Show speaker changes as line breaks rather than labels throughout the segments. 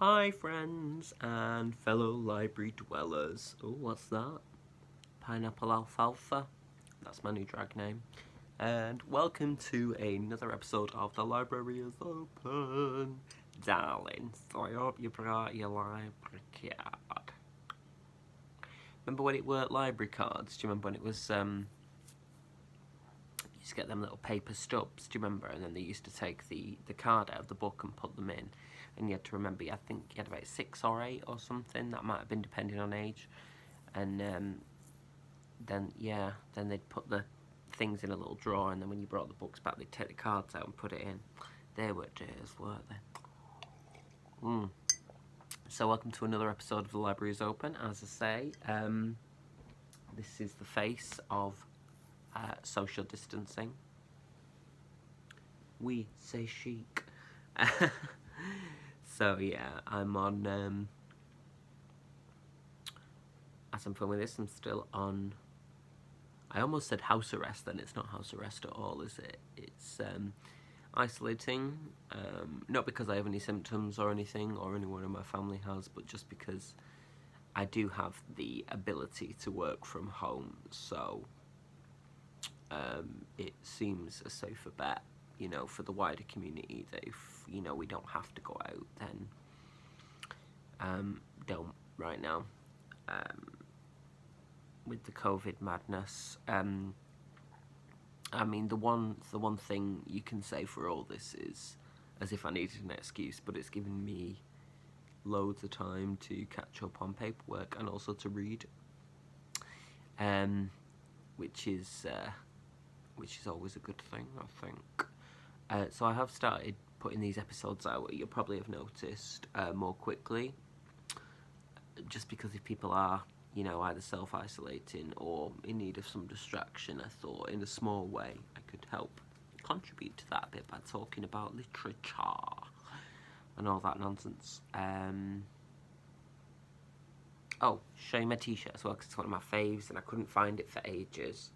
Hi friends and fellow library dwellers. Oh, what's that? Pineapple Alfalfa? That's my new drag name. And welcome to another episode of The Library is Open. Darling, so I hope you brought your library card. Remember when it were library cards? Do you remember when it was, you used to get them little paper stubs, do you remember? And then they used to take the card out of the book and put them in. And you had to remember, I think you had about 6 or 8 or something. That might have been depending on age. And then they'd put the things in a little drawer, and then when you brought the books back, they'd take the cards out and put it in. They were days, weren't they? So welcome to another episode of The Library is Open. As I say, this is the face of social distancing. We say chic. So yeah, I'm on, as I'm filming this, I'm still on, I almost said house arrest, then it's not house arrest at all, is it? It's isolating, not because I have any symptoms or anything, or anyone in my family has, but just because I do have the ability to work from home, so it seems a safer bet, you know, for the wider community, that if, you know, we don't have to go out, then don't right now. With the COVID madness, I mean, the one thing you can say for all this is, as if I needed an excuse, but it's given me loads of time to catch up on paperwork and also to read, which is always a good thing, I think. So I have started putting these episodes out, you'll probably have noticed, more quickly, just because if people are, you know, either self-isolating or in need of some distraction, I thought in a small way I could help contribute to that a bit by talking about literature and all that nonsense. Oh, show you my t-shirt as well, because it's one of my faves and I couldn't find it for ages,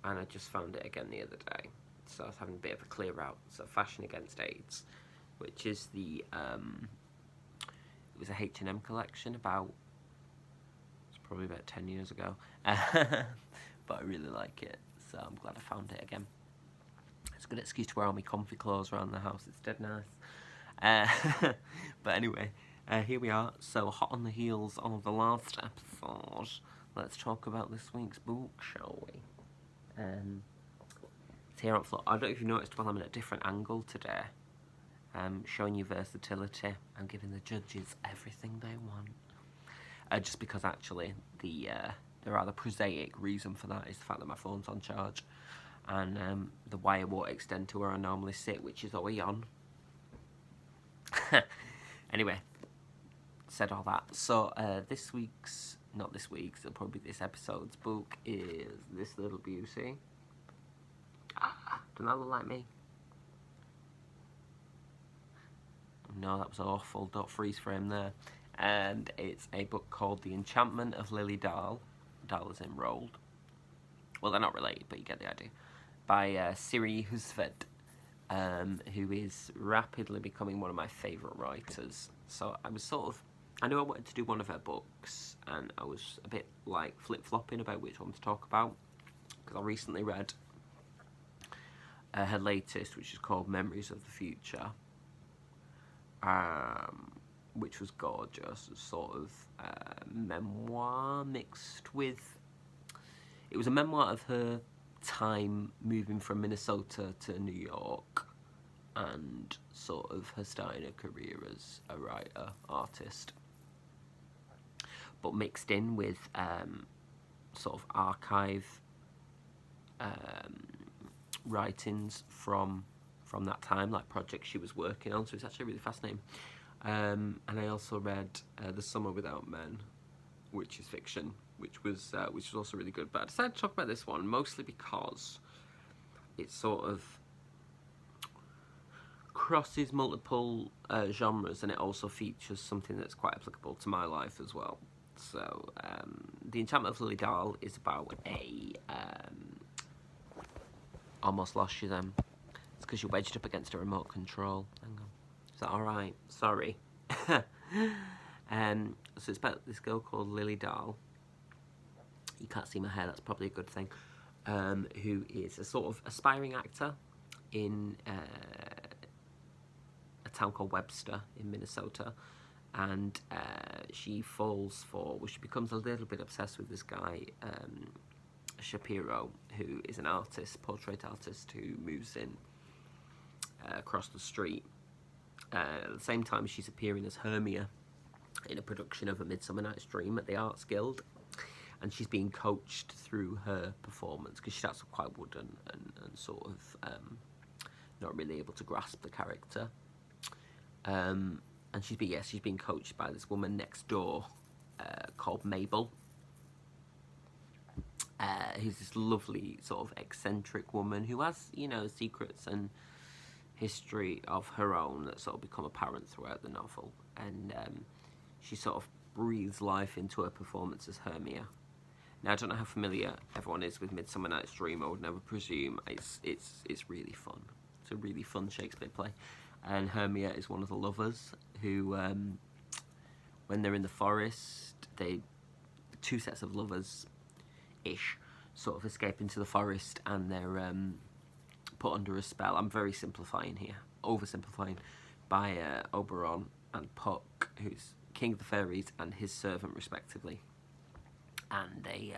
and I just found it again the other day. So I was having a bit of a clear out. So Fashion Against AIDS, which is the, it was a H&M collection about, it's probably about 10 years ago, but I really like it, so I'm glad I found it again. It's a good excuse to wear all my comfy clothes around the house, it's dead nice. But anyway, here we are, so hot on the heels of the last episode, let's talk about this week's book, shall we? Here on floor. I don't know if you noticed, well, I'm at a different angle today. Showing you versatility. I'm giving the judges everything they want. Just because actually the rather prosaic reason for that is the fact that my phone's on charge, and the wire won't extend to where I normally sit, which is always on. Anyway, said all that. So this week's, not this week's, it'll probably be this episode's book is this little beauty. Doesn't that look like me? No, that was awful. Don't freeze frame there. And it's a book called The Enchantment of Lily Dahl. Dahl is enrolled. Well, they're not related, but you get the idea. By Siri Hustvedt, who is rapidly becoming one of my favourite writers. So I was sort of, I knew I wanted to do one of her books, and I was a bit like flip-flopping about which one to talk about, because I recently read her latest, which is called Memories of the Future, which was gorgeous. Sort of memoir mixed with, it was a memoir of her time moving from Minnesota to New York, and sort of her starting a career as a writer, artist, but mixed in with sort of archive writings from that time, like projects she was working on, so it's actually really fascinating. And I also read The Summer Without Men, which is fiction, which was also really good, but I decided to talk about this one mostly because it sort of crosses multiple genres, and it also features something that's quite applicable to my life as well. So The Enchantment of Lily Dahl is about a almost lost you then. It's because you're wedged up against a remote control. Hang on. Is that alright? Sorry. So it's about this girl called Lily Dahl. You can't see my hair, that's probably a good thing. Who is a sort of aspiring actor in a town called Webster in Minnesota. And she she becomes a little bit obsessed with this guy, Shapiro, who is an artist, portrait artist, who moves in across the street. At the same time, she's appearing as Hermia in a production of A Midsummer Night's Dream at the Arts Guild, and she's being coached through her performance because she starts quite wooden and sort of not really able to grasp the character. And she's being coached by this woman next door called Mabel, who's this lovely sort of eccentric woman who has, you know, secrets and history of her own that sort of become apparent throughout the novel. And she sort of breathes life into her performance as Hermia. Now, I don't know how familiar everyone is with Midsummer Night's Dream. I would never presume. It's really fun. It's a really fun Shakespeare play. And Hermia is one of the lovers who, when they're in the forest, two sets of lovers-ish sort of escape into the forest, and they're put under a spell. I'm very simplifying here, oversimplifying, by Oberon and Puck, who's king of the fairies and his servant respectively. And they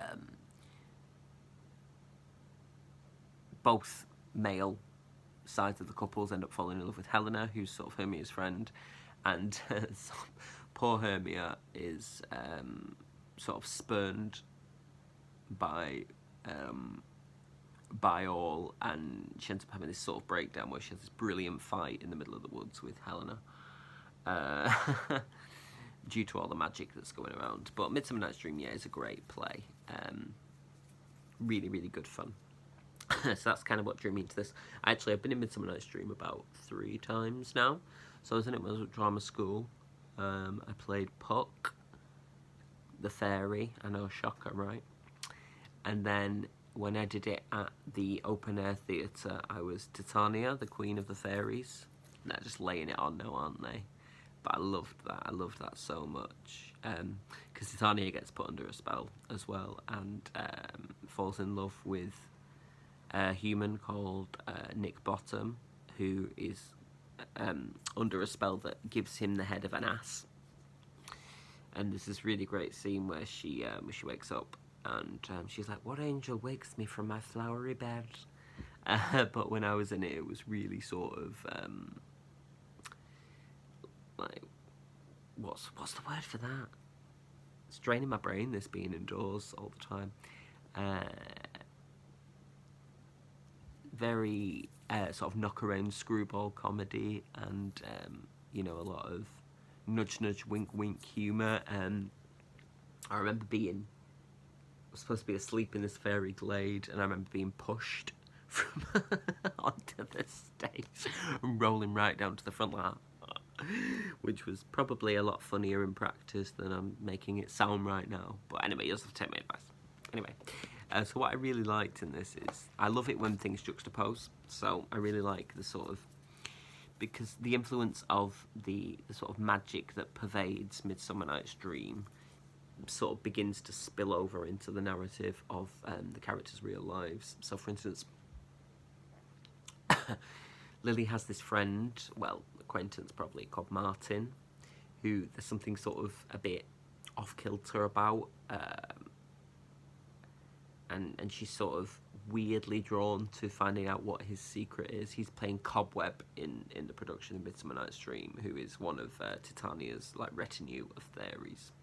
both male sides of the couples end up falling in love with Helena, who's sort of Hermia's friend, and so poor Hermia is sort of spurned by all, and she ends up having this sort of breakdown where she has this brilliant fight in the middle of the woods with Helena, due to all the magic that's going around. But Midsummer Night's Dream, yeah, is a great play. Really, really good fun. So that's kind of what drew me into this. Actually, I've been in Midsummer Night's Dream about 3 times now. So I was in it when I was at drama school. I played Puck, the fairy. I know, shocker, right? And then when I did it at the open air theatre, I was Titania, the queen of the fairies. And they're just laying it on now, aren't they? But I loved that. I loved that so much. Because Titania gets put under a spell as well, and falls in love with a human called Nick Bottom, who is under a spell that gives him the head of an ass. And there's this really great scene where she wakes up and she's like, "What angel wakes me from my flowery bed?" But when I was in it, it was really sort of like, what's the word for that? It's draining my brain, this being indoors all the time. Very sort of knock around screwball comedy, and you know, a lot of nudge nudge wink wink humour. I remember I was supposed to be asleep in this fairy glade, and I remember being pushed from onto the stage and rolling right down to the front like that, which was probably a lot funnier in practice than I'm making it sound right now. But anyway, you just have to take my advice. Anyway, so what I really liked in this is, I love it when things juxtapose. So I really like the sort of, because the influence of the sort of magic that pervades Midsummer Night's Dream sort of begins to spill over into the narrative of the characters' real lives. So for instance, Lily has this friend, well, acquaintance probably, called Martin, who there's something sort of a bit off-kilter about, and she's sort of weirdly drawn to finding out what his secret is. He's playing Cobweb in the production of Midsummer Night's Dream, who is one of Titania's like retinue of fairies.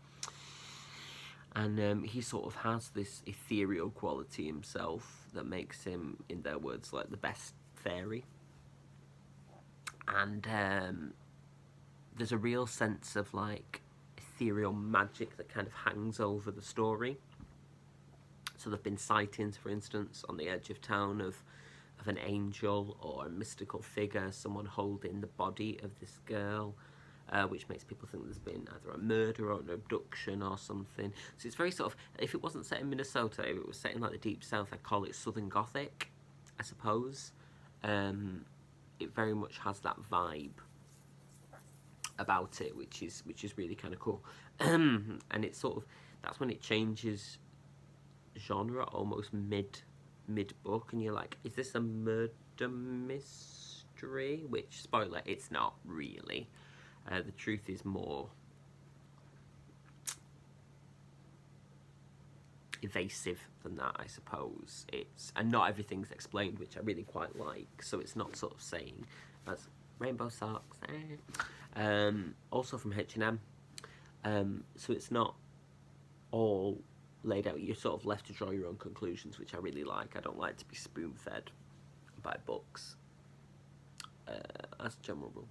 And he sort of has this ethereal quality himself that makes him, in their words, like the best fairy. And there's a real sense of like ethereal magic that kind of hangs over the story. So there've been sightings, for instance, on the edge of town of an angel or a mystical figure, someone holding the body of this girl, which makes people think there's been either a murder or an abduction or something. So it's very sort of, if it wasn't set in Minnesota, if it was set in like the Deep South, I'd call it Southern Gothic, I suppose. It very much has that vibe about it, which is really kind of cool. And it's sort of, that's when it changes genre almost mid book, and you're like, is this a murder mystery? Which, spoiler, it's not really. The truth is more evasive than that, I suppose. And not everything's explained, which I really quite like. So it's not sort of saying that's rainbow socks. Also from H&M. So it's not all laid out. You're sort of left to draw your own conclusions, which I really like. I don't like to be spoon-fed by books, as a general rule.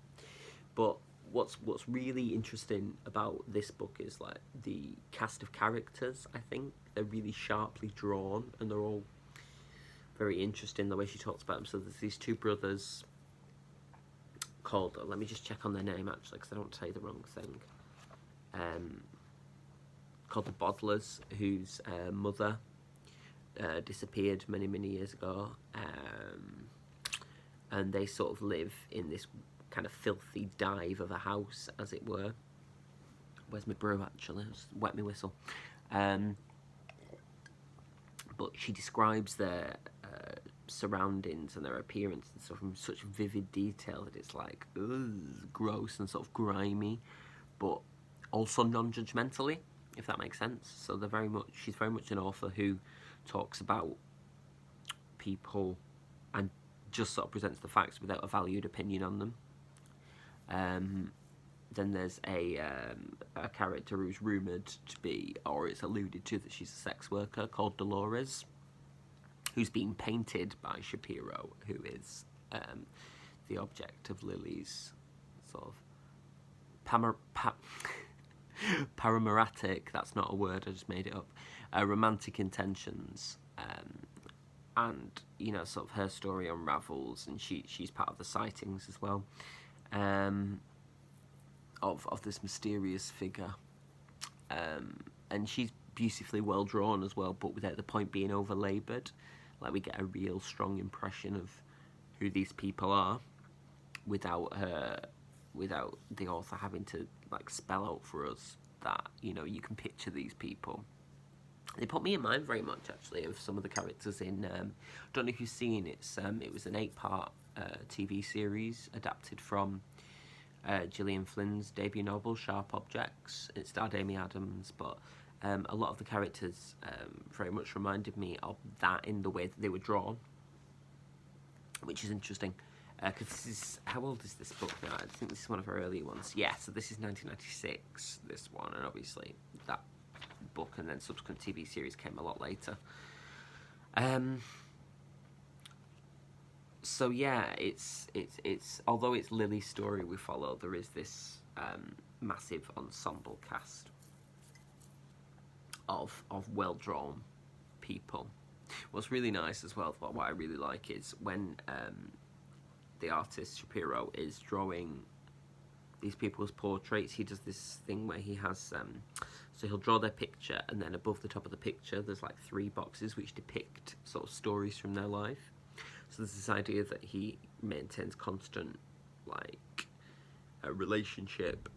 But what's really interesting about this book is like the cast of characters. I think they're really sharply drawn, and they're all very interesting the way she talks about them. So there's these two brothers called, let me just check on their name actually, because I don't want to say the wrong thing. Called the Bodlers, whose mother disappeared many years ago, and they sort of live in this kind of filthy dive of a house, as it were. Where's my brew actually? Just wet my whistle. But she describes their surroundings and their appearance and stuff in such vivid detail that it's like, ugh, gross and sort of grimy, but also non-judgmentally, if that makes sense. So she's very much an author who talks about people and just sort of presents the facts without a valued opinion on them. Then there's a character who's rumoured to be, or it's alluded to that she's a sex worker, called Dolores, who's being painted by Shapiro, who is the object of Lily's sort of paramoratic, that's not a word, I just made it up, romantic intentions, and, you know, sort of her story unravels, and she's part of the sightings as well, of this mysterious figure, and she's beautifully well drawn as well, but without the point being over-laboured. Like, we get a real strong impression of who these people are without the author having to like spell out for us that, you know, you can picture these people. They put me in mind very much actually of some of the characters in I don't know if you've seen it was an 8-part TV series adapted from Gillian Flynn's debut novel Sharp Objects. It starred Amy Adams, but a lot of the characters very much reminded me of that in the way that they were drawn, which is interesting. Because this is, how old is this book now? I think this is one of her earlier ones. Yeah, so this is 1996, this one, and obviously that book and then subsequent TV series came a lot later. So yeah, it's although it's Lily's story we follow, there is this massive ensemble cast of well-drawn people. What's really nice as well, what I really like, is when the artist Shapiro is drawing these people's portraits, he does this thing where he has so he'll draw their picture, and then above the top of the picture there's like 3 boxes which depict sort of stories from their life. So there's this idea that he maintains constant like a relationship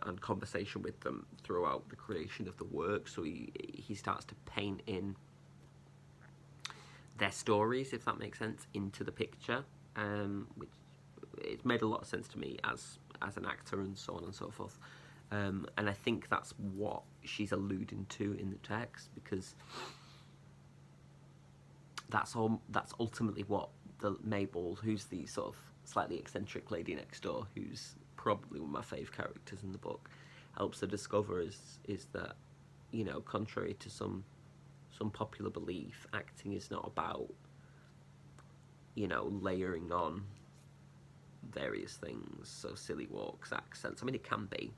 and conversation with them throughout the creation of the work. So he starts to paint in their stories, if that makes sense, into the picture, which it made a lot of sense to me as an actor and so on and so forth. And I think that's what she's alluding to in the text, because that's ultimately what the Mabel, who's the sort of slightly eccentric lady next door, who's probably one of my favourite characters in the book, helps her discover is that, you know, contrary to some popular belief, acting is not about, you know, layering on various things, so silly walks, accents. I mean, it can be,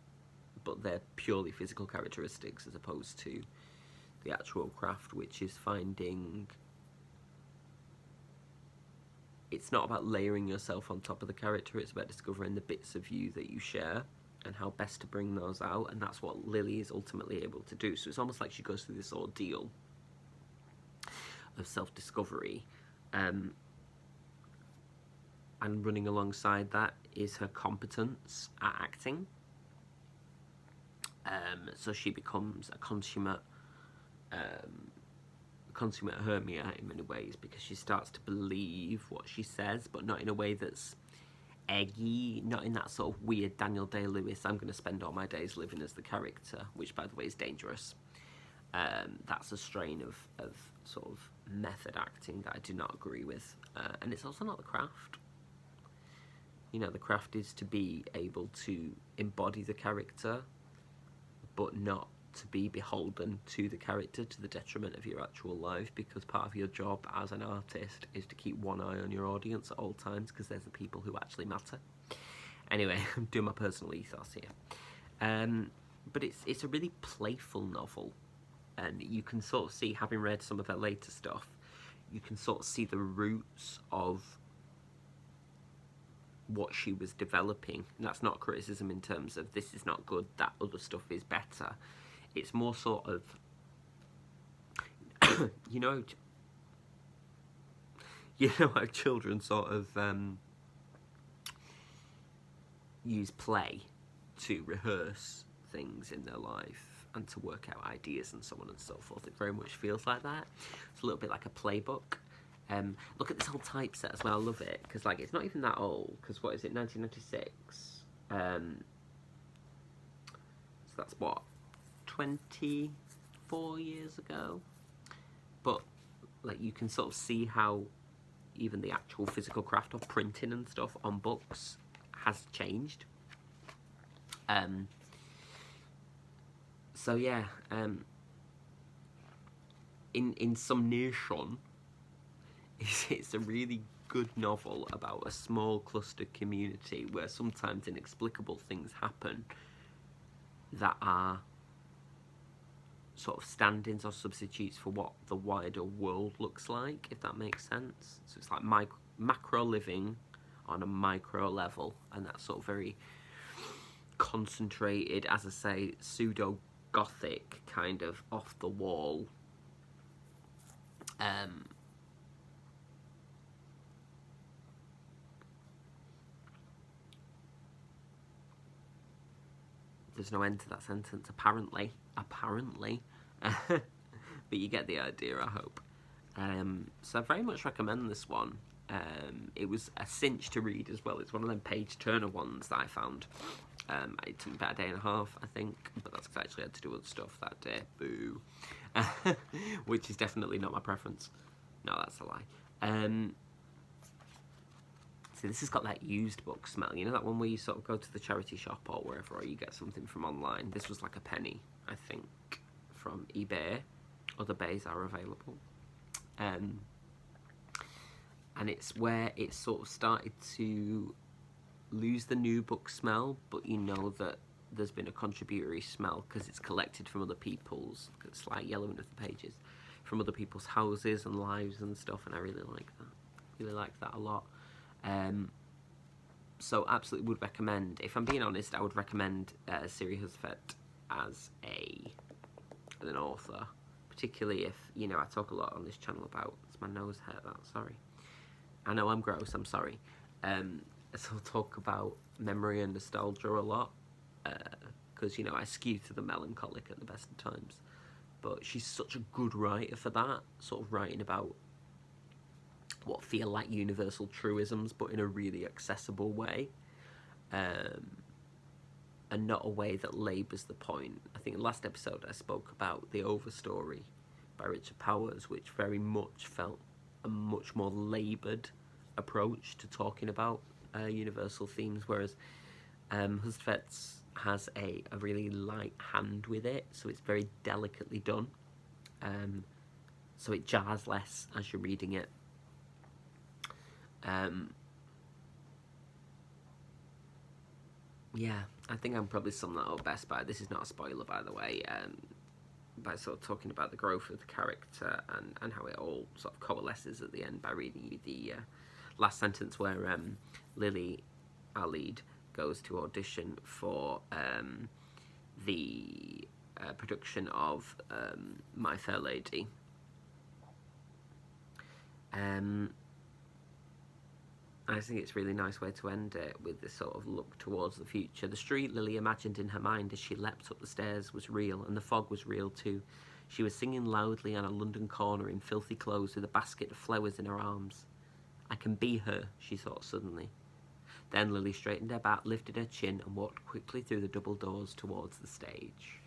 but they're purely physical characteristics as opposed to the actual craft, which is finding... It's not about layering yourself on top of the character, it's about discovering the bits of you that you share and how best to bring those out, and that's what Lily is ultimately able to do. So it's almost like she goes through this ordeal of self-discovery, and running alongside that is her competence at acting, So she becomes a consummate hermia in many ways, because she starts to believe what she says, but not in a way that's eggy, not in that sort of weird Daniel Day-Lewis, I'm going to spend all my days living as the character, which by the way is dangerous. That's a strain of sort of method acting that I do not agree with, and it's also not the craft. You know, the craft is to be able to embody the character, but not to be beholden to the character to the detriment of your actual life, because part of your job as an artist is to keep one eye on your audience at all times, because there's the people who actually matter. Anyway, I'm doing my personal ethos here. But it's a really playful novel, and you can sort of see, having read some of her later stuff, you can sort of see the roots of what she was developing. And that's not criticism in terms of this is not good, that other stuff is better. It's more sort of, you know how children sort of use play to rehearse things in their life and to work out ideas and so on and so forth. It very much feels like that. It's a little bit like a playbook. Look at this whole typeset as well. I love it, because like it's not even that old, because what is it, 1996? So that's what, 24 years ago? But like you can sort of see how even the actual physical craft of printing and stuff on books has changed. So yeah, in summation, it's a really good novel about a small clustered community where sometimes inexplicable things happen that are sort of stand-ins or substitutes for what the wider world looks like, if that makes sense. So it's like macro living on a micro level, and that's sort of very concentrated, as I say, pseudo-gothic, kind of off-the-wall there's no end to that sentence, apparently, but you get the idea, I hope. So I very much recommend this one. It was a cinch to read as well. It's one of them page-turner ones that I found. It took me about a day and a half, I think, but that's because I actually had to do other stuff that day. Boo. Which is definitely not my preference. No, that's a lie. See, this has got that used book smell. You know that one where you sort of go to the charity shop or wherever, or you get something from online? This was like a penny, I think, from eBay. Other bays are available. And it's where it sort of started to lose the new book smell, but you know that there's been a contributory smell because it's collected from other people's, it's like yellowing of the pages, from other people's houses and lives and stuff, and I really like that. Really like that a lot. So absolutely would recommend, if I'm being honest, I would recommend Siri Hustvedt as an author, particularly if, you know, I talk a lot on this channel about, it's my nose hair, that, sorry. I know I'm gross, I'm sorry. So I'll talk about memory and nostalgia a lot, because, you know, I skew to the melancholic at the best of times. But she's such a good writer for that, sort of writing about what feel like universal truisms, but in a really accessible way, and not a way that labours the point. I think in the last episode I spoke about The Overstory by Richard Powers, which very much felt a much more laboured approach to talking about universal themes, whereas Hustvedt's has a really light hand with it, so it's very delicately done, so it jars less as you're reading it. Yeah, I think I'm probably summing that up best by, this is not a spoiler by the way, by sort of talking about the growth of the character and how it all sort of coalesces at the end by reading you the last sentence where Lily, our lead, goes to audition for the production of My Fair Lady. I think it's a really nice way to end it, with this sort of look towards the future. The street Lily imagined in her mind as she leapt up the stairs was real, and the fog was real too. She was singing loudly on a London corner in filthy clothes with a basket of flowers in her arms. I can be her, she thought suddenly. Then Lily straightened her back, lifted her chin, and walked quickly through the double doors towards the stage.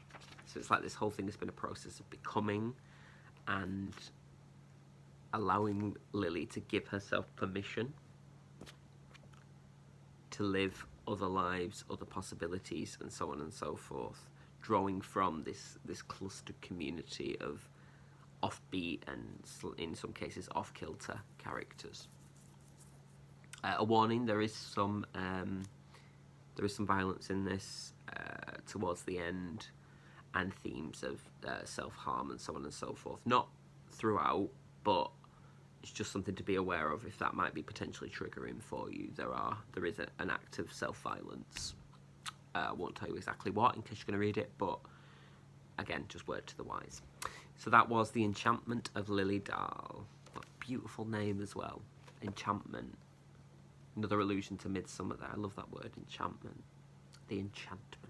So it's like this whole thing has been a process of becoming and allowing Lily to give herself permission to live other lives, other possibilities, and so on and so forth, drawing from this clustered community of offbeat and, in some cases, off-kilter characters. A warning: there is some violence in this towards the end, and themes of self-harm and so on and so forth. Not throughout, but it's just something to be aware of if that might be potentially triggering for you. There is an act of self-violence. I won't tell you exactly what in case you're going to read it, but again, just word to the wise. So that was The Enchantment of Lily Dahl. What a beautiful name as well. Enchantment. Another allusion to Midsummer there. I love that word, enchantment. The enchantment.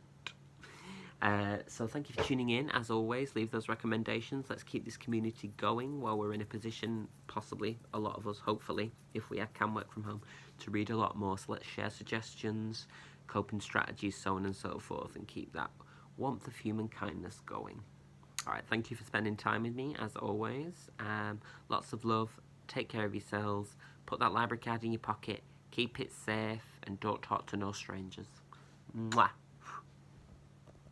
So thank you for tuning in. As always, leave those recommendations. Let's keep this community going while we're in a position, possibly, a lot of us, hopefully, if we can work from home, to read a lot more. So let's share suggestions, coping strategies, so on and so forth, and keep that warmth of human kindness going. Alright, thank you for spending time with me, as always. Lots of love. Take care of yourselves. Put that library card in your pocket. Keep it safe, and don't talk to no strangers. Mwah.